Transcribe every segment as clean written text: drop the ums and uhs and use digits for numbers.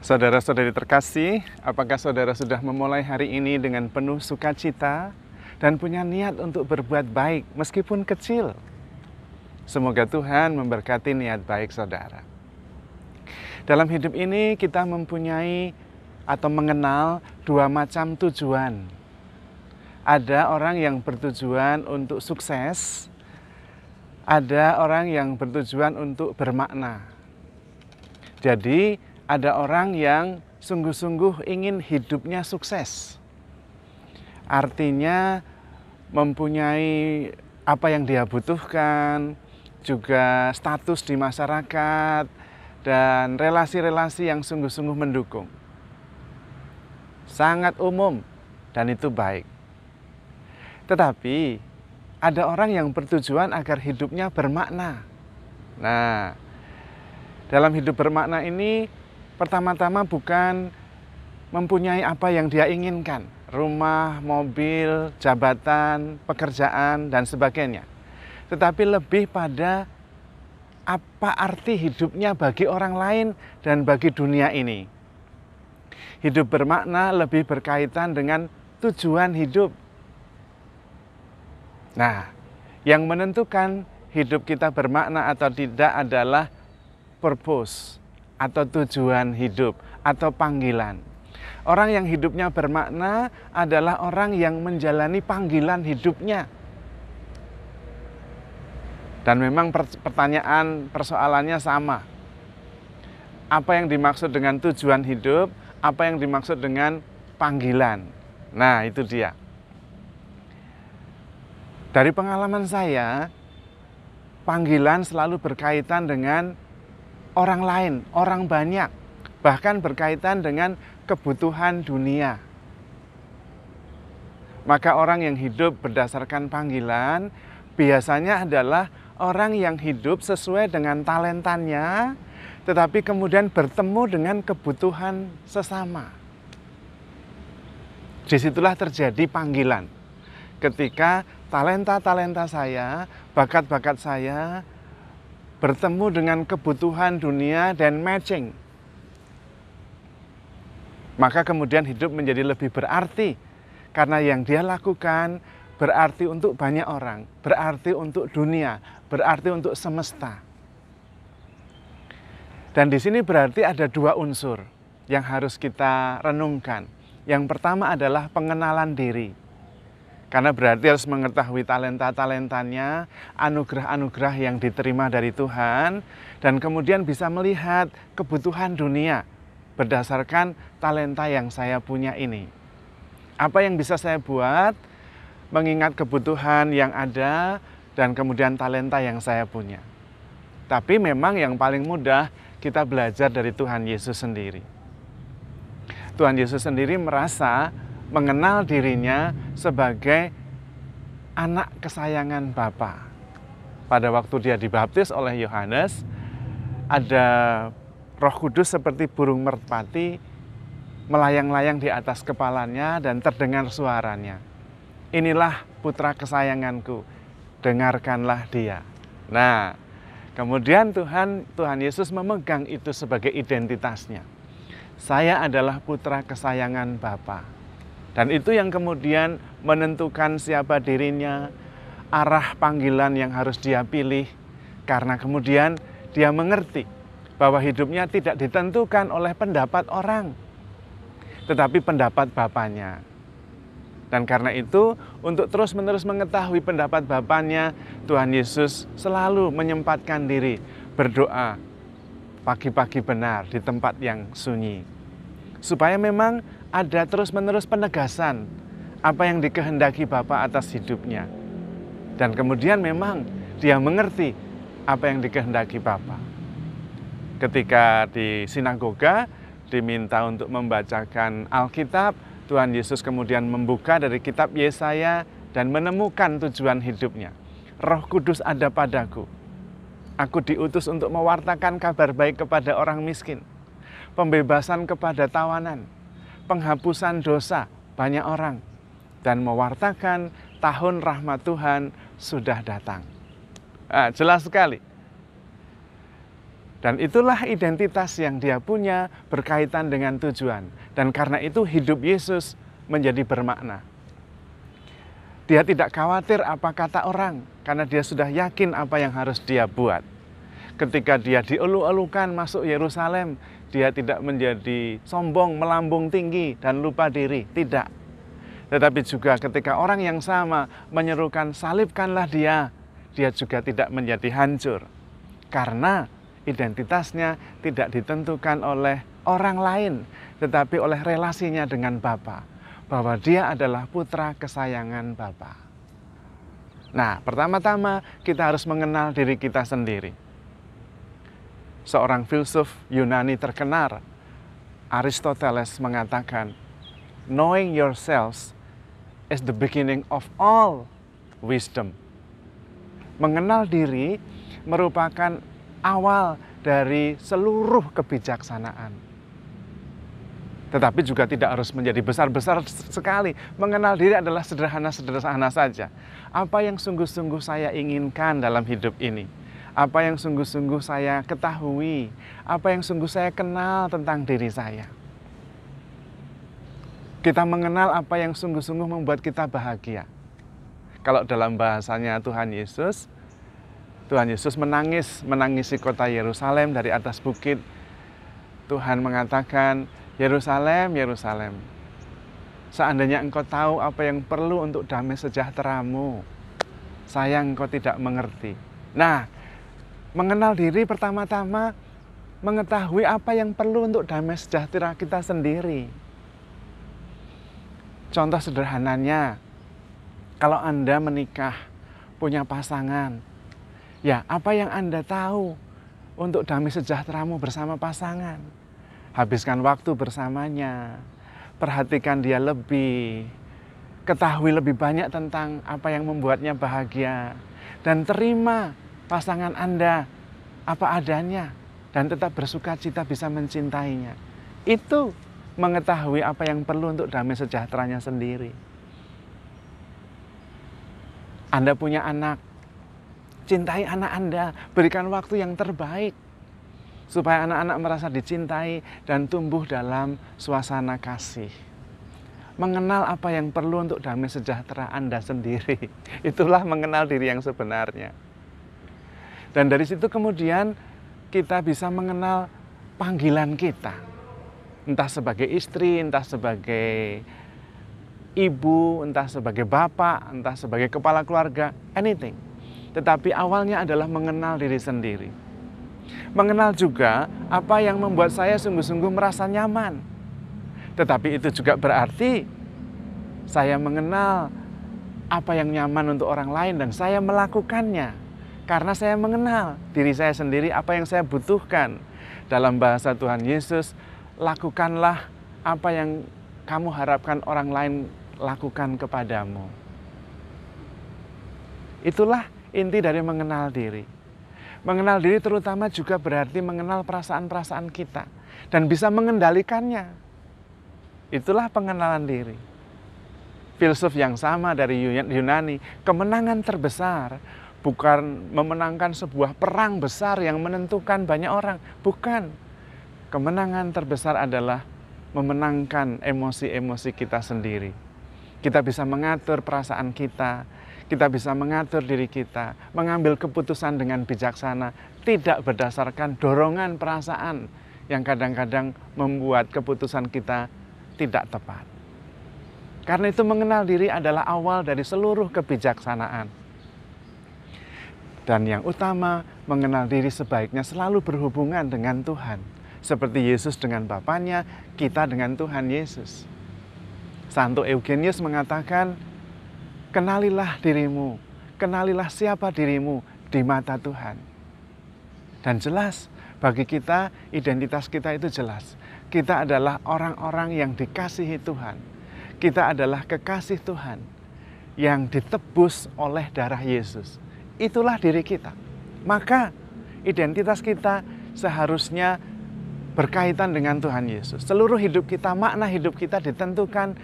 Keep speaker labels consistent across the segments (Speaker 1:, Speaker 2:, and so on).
Speaker 1: Saudara-saudari terkasih, apakah saudara sudah memulai hari ini dengan penuh sukacita dan punya niat untuk berbuat baik meskipun kecil? Semoga Tuhan memberkati niat baik saudara. Dalam hidup ini kita mempunyai atau mengenal dua macam tujuan. Ada orang yang bertujuan untuk sukses, ada orang yang bertujuan untuk bermakna. Jadi, ada orang yang sungguh-sungguh ingin hidupnya sukses. Artinya mempunyai apa yang dia butuhkan, juga status di masyarakat, dan relasi-relasi yang sungguh-sungguh mendukung. Sangat umum dan itu baik. Tetapi ada orang yang bertujuan agar hidupnya bermakna. Nah, dalam hidup bermakna ini pertama-tama bukan mempunyai apa yang dia inginkan, rumah, mobil, jabatan, pekerjaan, dan sebagainya. Tetapi lebih pada apa arti hidupnya bagi orang lain dan bagi dunia ini. Hidup bermakna lebih berkaitan dengan tujuan hidup. Nah, yang menentukan hidup kita bermakna atau tidak adalah purpose atau tujuan hidup atau panggilan. Orang yang hidupnya bermakna adalah orang yang menjalani panggilan hidupnya. Dan memang persoalannya sama. Apa yang dimaksud dengan tujuan hidup, apa yang dimaksud dengan panggilan. Nah, itu dia. Dari pengalaman saya, panggilan selalu berkaitan dengan orang lain, orang banyak, bahkan berkaitan dengan kebutuhan dunia. Maka orang yang hidup berdasarkan panggilan biasanya adalah orang yang hidup sesuai dengan talentanya, tetapi kemudian bertemu dengan kebutuhan sesama. Disitulah terjadi panggilan. Ketika talenta-talenta saya, bakat-bakat saya bertemu dengan kebutuhan dunia dan matching. Maka kemudian hidup menjadi lebih berarti. Karena yang dia lakukan berarti untuk banyak orang, berarti untuk dunia, berarti untuk semesta. Dan di sini berarti ada dua unsur yang harus kita renungkan. Yang pertama adalah pengenalan diri. Karena berarti harus mengetahui talenta-talentanya, anugerah-anugerah yang diterima dari Tuhan, dan kemudian bisa melihat kebutuhan dunia berdasarkan talenta yang saya punya ini. Apa yang bisa saya buat, mengingat kebutuhan yang ada, dan kemudian talenta yang saya punya. Tapi memang yang paling mudah kita belajar dari Tuhan Yesus sendiri. Tuhan Yesus sendiri merasa mengenal dirinya sebagai anak kesayangan Bapa. Pada waktu dia dibaptis oleh Yohanes, ada Roh Kudus seperti burung merpati melayang-layang di atas kepalanya dan terdengar suaranya. Inilah putra kesayanganku, dengarkanlah dia. Nah, kemudian Tuhan Yesus memegang itu sebagai identitasnya. Saya adalah putra kesayangan Bapa. Dan itu yang kemudian menentukan siapa dirinya, arah panggilan yang harus dia pilih. Karena kemudian dia mengerti bahwa hidupnya tidak ditentukan oleh pendapat orang, tetapi pendapat Bapanya. Dan karena itu, untuk terus-menerus mengetahui pendapat Bapanya, Tuhan Yesus selalu menyempatkan diri berdoa pagi-pagi benar di tempat yang sunyi. Supaya memang ada terus-menerus penegasan apa yang dikehendaki Bapa atas hidupnya. Dan kemudian memang dia mengerti apa yang dikehendaki Bapa. Ketika di sinagoga diminta untuk membacakan Alkitab, Tuhan Yesus kemudian membuka dari kitab Yesaya dan menemukan tujuan hidupnya. Roh Kudus ada padaku. Aku diutus untuk mewartakan kabar baik kepada orang miskin, pembebasan kepada tawanan, penghapusan dosa banyak orang, dan mewartakan tahun rahmat Tuhan sudah datang. Jelas sekali. Dan itulah identitas yang dia punya berkaitan dengan tujuan. Dan karena itu hidup Yesus menjadi bermakna. Dia tidak khawatir apa kata orang, karena dia sudah yakin apa yang harus dia buat. Ketika dia dielu-elukan masuk Yerusalem, dia tidak menjadi sombong, melambung tinggi, dan lupa diri. Tidak. Tetapi juga ketika orang yang sama menyerukan salibkanlah dia juga tidak menjadi hancur. Karena identitasnya tidak ditentukan oleh orang lain, tetapi oleh relasinya dengan Bapa. Bahwa dia adalah putra kesayangan Bapa. Nah, pertama-tama kita harus mengenal diri kita sendiri. Seorang filsuf Yunani terkenal, Aristoteles, mengatakan, knowing yourselves is the beginning of all wisdom. Mengenal diri merupakan awal dari seluruh kebijaksanaan. Tetapi juga tidak harus menjadi besar-besar sekali. Mengenal diri adalah sederhana-sederhana saja. Apa yang sungguh-sungguh saya inginkan dalam hidup ini? Apa yang sungguh-sungguh saya ketahui? Apa yang sungguh saya kenal tentang diri saya? Kita mengenal apa yang sungguh-sungguh membuat kita bahagia. Kalau dalam bahasanya Tuhan Yesus menangisi kota Yerusalem dari atas bukit. Tuhan mengatakan, Yerusalem, Yerusalem, seandainya engkau tahu apa yang perlu untuk damai sejahteramu, sayang engkau tidak mengerti. Nah, mengenal diri pertama-tama mengetahui apa yang perlu untuk damai sejahtera kita sendiri. Contoh sederhananya, kalau Anda menikah, punya pasangan, ya apa yang Anda tahu untuk damai sejahteramu bersama pasangan? Habiskan waktu bersamanya, perhatikan dia lebih, ketahui lebih banyak tentang apa yang membuatnya bahagia, dan terima pasangan Anda apa adanya, dan tetap bersuka cita bisa mencintainya. Itu mengetahui apa yang perlu untuk damai sejahteranya sendiri. Anda punya anak, cintai anak Anda, berikan waktu yang terbaik, supaya anak-anak merasa dicintai dan tumbuh dalam suasana kasih. Mengenal apa yang perlu untuk damai sejahtera Anda sendiri. Itulah mengenal diri yang sebenarnya. Dan dari situ kemudian kita bisa mengenal panggilan kita. Entah sebagai istri, entah sebagai ibu, entah sebagai bapak, entah sebagai kepala keluarga, anything. Tetapi awalnya adalah mengenal diri sendiri. Mengenal juga apa yang membuat saya sungguh-sungguh merasa nyaman. Tetapi itu juga berarti saya mengenal apa yang nyaman untuk orang lain dan saya melakukannya. Karena saya mengenal diri saya sendiri, apa yang saya butuhkan. Dalam bahasa Tuhan Yesus, lakukanlah apa yang kamu harapkan orang lain lakukan kepadamu. Itulah inti dari mengenal diri. Mengenal diri terutama juga berarti mengenal perasaan-perasaan kita dan bisa mengendalikannya. Itulah pengenalan diri. Filsuf yang sama dari Yunani, kemenangan terbesar bukan memenangkan sebuah perang besar yang menentukan banyak orang. Bukan. Kemenangan terbesar adalah memenangkan emosi-emosi kita sendiri. Kita bisa mengatur perasaan kita bisa mengatur diri kita, mengambil keputusan dengan bijaksana, tidak berdasarkan dorongan perasaan yang kadang-kadang membuat keputusan kita tidak tepat. Karena itu mengenal diri adalah awal dari seluruh kebijaksanaan. Dan yang utama, mengenal diri sebaiknya selalu berhubungan dengan Tuhan. Seperti Yesus dengan Bapaknya, kita dengan Tuhan Yesus. Santo Eugenius mengatakan, kenalilah dirimu, kenalilah siapa dirimu di mata Tuhan. Dan jelas, bagi kita, identitas kita itu jelas. Kita adalah orang-orang yang dikasihi Tuhan. Kita adalah kekasih Tuhan yang ditebus oleh darah Yesus. Itulah diri kita. Maka identitas kita seharusnya berkaitan dengan Tuhan Yesus. Seluruh hidup kita, makna hidup kita ditentukan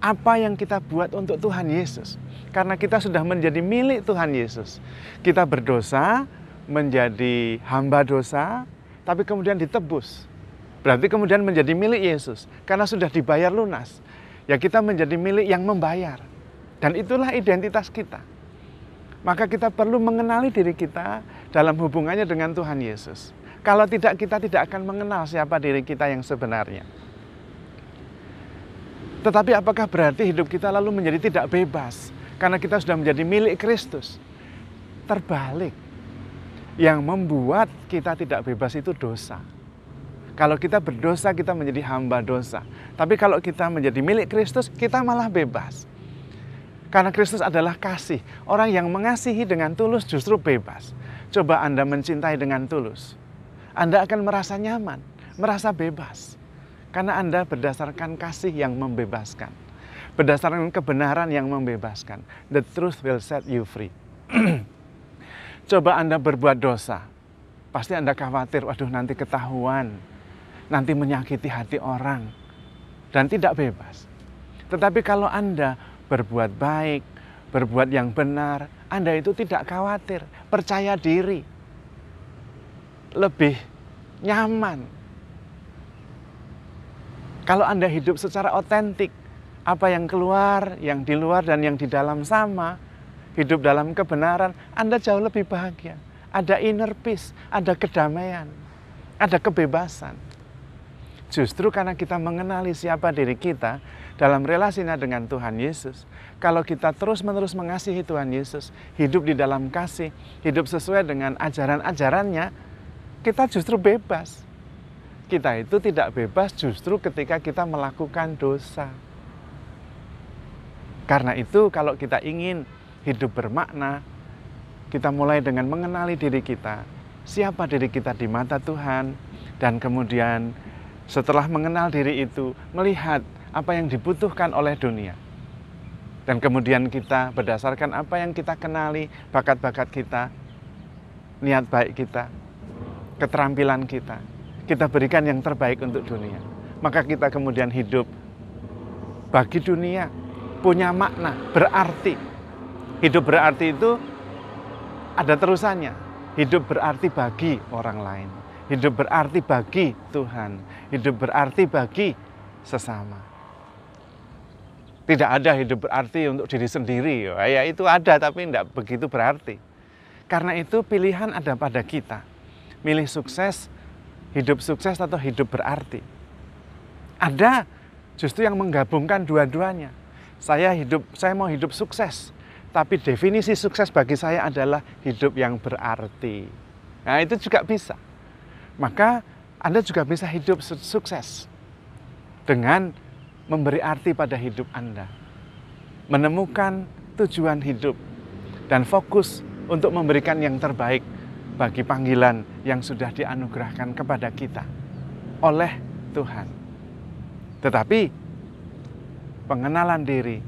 Speaker 1: apa yang kita buat untuk Tuhan Yesus. Karena kita sudah menjadi milik Tuhan Yesus. Kita berdosa, menjadi hamba dosa, tapi kemudian ditebus. Berarti kemudian menjadi milik Yesus, karena sudah dibayar lunas. Ya kita menjadi milik yang membayar. Dan itulah identitas kita. Maka kita perlu mengenali diri kita dalam hubungannya dengan Tuhan Yesus. Kalau tidak, kita tidak akan mengenal siapa diri kita yang sebenarnya. Tetapi apakah berarti hidup kita lalu menjadi tidak bebas? Karena kita sudah menjadi milik Kristus. Terbalik. Yang membuat kita tidak bebas itu dosa. Kalau kita berdosa, kita menjadi hamba dosa. Tapi kalau kita menjadi milik Kristus, kita malah bebas. Karena Kristus adalah kasih. Orang yang mengasihi dengan tulus justru bebas. Coba Anda mencintai dengan tulus. Anda akan merasa nyaman, merasa bebas. Karena Anda berdasarkan kasih yang membebaskan. Berdasarkan kebenaran yang membebaskan. The truth will set you free. Coba Anda berbuat dosa. Pasti Anda khawatir, waduh nanti ketahuan. Nanti menyakiti hati orang. Dan tidak bebas. Tetapi kalau Anda berbuat baik, berbuat yang benar, Anda itu tidak khawatir, percaya diri, lebih nyaman. Kalau Anda hidup secara otentik, apa yang keluar, yang di luar dan yang di dalam sama, hidup dalam kebenaran, Anda jauh lebih bahagia. Ada inner peace, ada kedamaian, ada kebebasan. Justru karena kita mengenali siapa diri kita dalam relasinya dengan Tuhan Yesus. Kalau kita terus-menerus mengasihi Tuhan Yesus, hidup di dalam kasih, hidup sesuai dengan ajaran-ajarannya, kita justru bebas. Kita itu tidak bebas justru ketika kita melakukan dosa. Karena itu kalau kita ingin hidup bermakna, kita mulai dengan mengenali diri kita, siapa diri kita di mata Tuhan, dan kemudian setelah mengenal diri itu, melihat apa yang dibutuhkan oleh dunia. Dan kemudian kita berdasarkan apa yang kita kenali, bakat-bakat kita, niat baik kita, keterampilan kita berikan yang terbaik untuk dunia. Maka kita kemudian hidup bagi dunia, punya makna, berarti. Hidup berarti itu ada terusannya. Hidup berarti bagi orang lain. Hidup berarti bagi Tuhan. Hidup berarti bagi sesama. Tidak ada hidup berarti untuk diri sendiri. Ya itu ada tapi tidak begitu berarti. Karena itu pilihan ada pada kita. Milih sukses, hidup sukses atau hidup berarti. Ada justru yang menggabungkan dua-duanya. Saya mau hidup sukses. Tapi definisi sukses bagi saya adalah hidup yang berarti. Nah itu juga bisa. Maka Anda juga bisa hidup sukses dengan memberi arti pada hidup Anda. Menemukan tujuan hidup dan fokus untuk memberikan yang terbaik bagi panggilan yang sudah dianugerahkan kepada kita oleh Tuhan. Tetapi pengenalan diri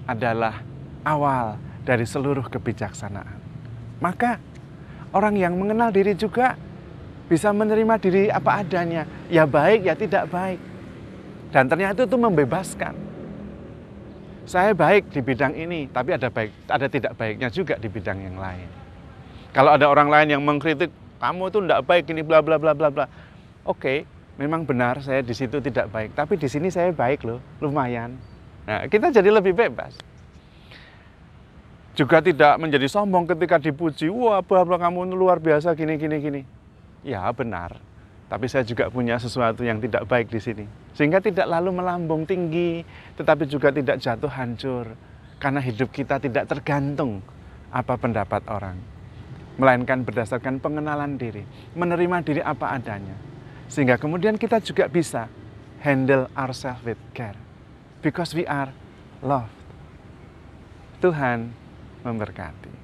Speaker 1: adalah awal dari seluruh kebijaksanaan. Maka orang yang mengenal diri juga bisa menerima diri apa adanya, ya baik ya tidak baik. Dan ternyata itu membebaskan. Saya baik di bidang ini, tapi ada tidak baiknya juga di bidang yang lain. Kalau ada orang lain yang mengkritik, kamu itu tidak baik ini bla bla bla bla bla. Oke, memang benar saya di situ tidak baik, tapi di sini saya baik loh, lumayan. Nah, kita jadi lebih bebas. Juga tidak menjadi sombong ketika dipuji, wah bla bla kamu luar biasa gini. Ya benar, tapi saya juga punya sesuatu yang tidak baik di sini. Sehingga tidak lalu melambung tinggi, tetapi juga tidak jatuh hancur. Karena hidup kita tidak tergantung apa pendapat orang. Melainkan berdasarkan pengenalan diri, menerima diri apa adanya. Sehingga kemudian kita juga bisa handle ourselves with care. Because we are loved. Tuhan memberkati.